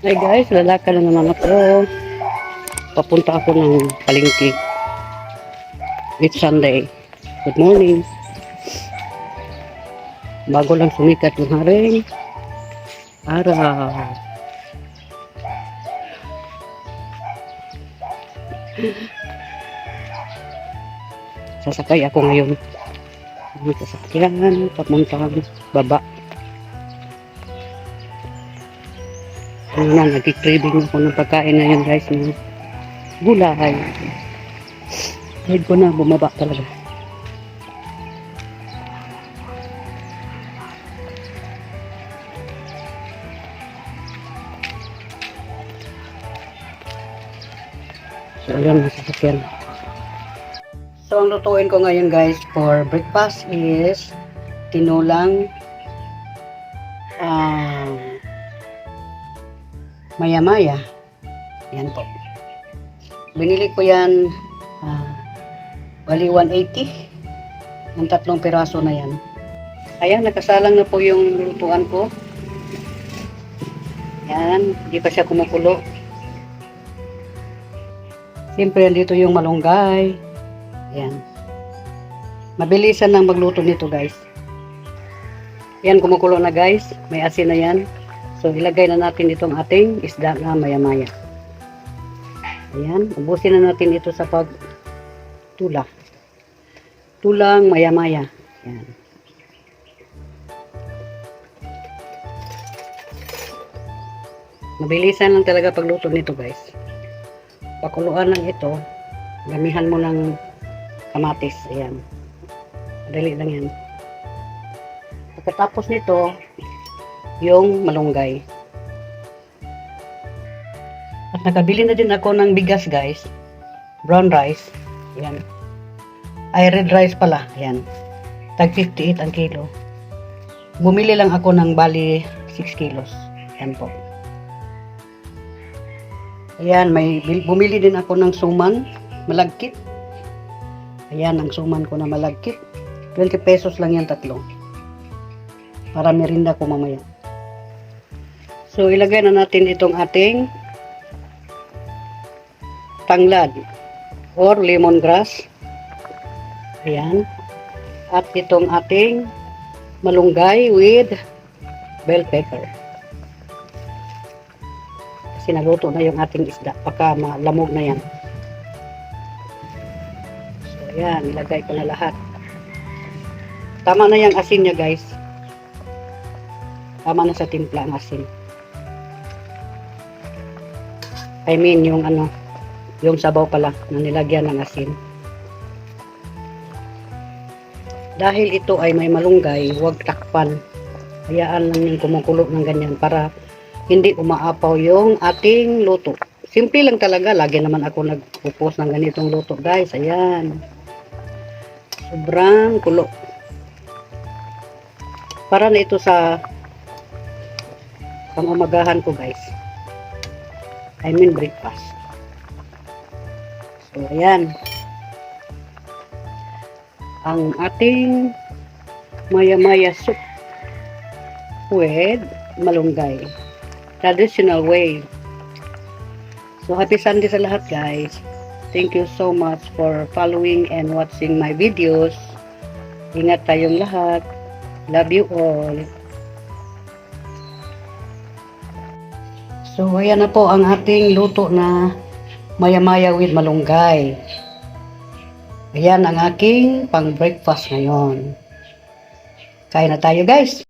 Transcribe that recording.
Hey guys, lalakad na naman ako. Papunta ako ng palengke. It's Sunday. Good morning. Bago lang sumikat yung haring araw. Sasakay ako ngayon. Ang sasakyan, papuntang baba. Ano na, nag-craving ako ng pagkain na yun guys. Ng gulay. Head ko na, bumaba talaga. So, ayan, masasakyan. So, ang lutuin ko ngayon guys for breakfast is tinulang maya-maya. Yan po. Binili ko yan bali 180. Ang 3 piraso na yan. Ayan, nakasalang na po yung lutuan ko. Yan, hindi pa siya kumukulo. Siyempre, dito yung malunggay. Yan. Mabilisan lang magluto nito guys. Yan, kumukulo na guys. May asin na yan. So, ilagay na natin itong ating isda na maya-maya. Ayan, ubusin na natin ito sa pagtula. Tulang maya-maya. Ayan. Mabilisan lang talaga pagluto nito guys. Pakuluan lang ito. Gamihan mo ng kamatis. Ayan. Madali lang yan. Pagkatapos nito, yung malunggay. At nakabili na din ako ng bigas guys. Brown rice. Ayan. Ay, red rice pala. Ayan. Tag 58 ang kilo. Bumili lang ako ng bali 6 kilos. Ayan po. Ayan, bumili din ako ng suman. Malagkit. Ayan, ang suman ko na malagkit. 20 pesos lang yan 3. Para merinda ko mamaya. So, ilagay na natin itong ating tanglad or lemongrass. Ayan. At itong ating malunggay with bell pepper. Kasi naluto na yung ating isda. Pagka malamog na yan. So, ayan. Ilagay ko na lahat. Tama na yung asin niya guys. Tama na sa timpla ang asin. I mean, yung yung sabaw pala na nilagyan ng asin. Dahil ito ay may malunggay, huwag takpan. Hayaan lang yung kumukulo ng ganyan para hindi umaapaw yung ating luto. Simple lang talaga. Lagi naman ako nagpupos ng ganitong luto, guys. Ayan. Sobrang kulo. Para na ito sa pang-umagahan ko, guys. I mean breakfast. So, ayan. Ang ating maya-maya soup with malunggay. Traditional way. So, happy Sunday sa lahat, guys. Thank you so much for following and watching my videos. Ingat tayong lahat. Love you all. So, ayan na po ang ating luto na maya-maya with malunggay. Ayan ang aking pang-breakfast ngayon. Kain na tayo guys.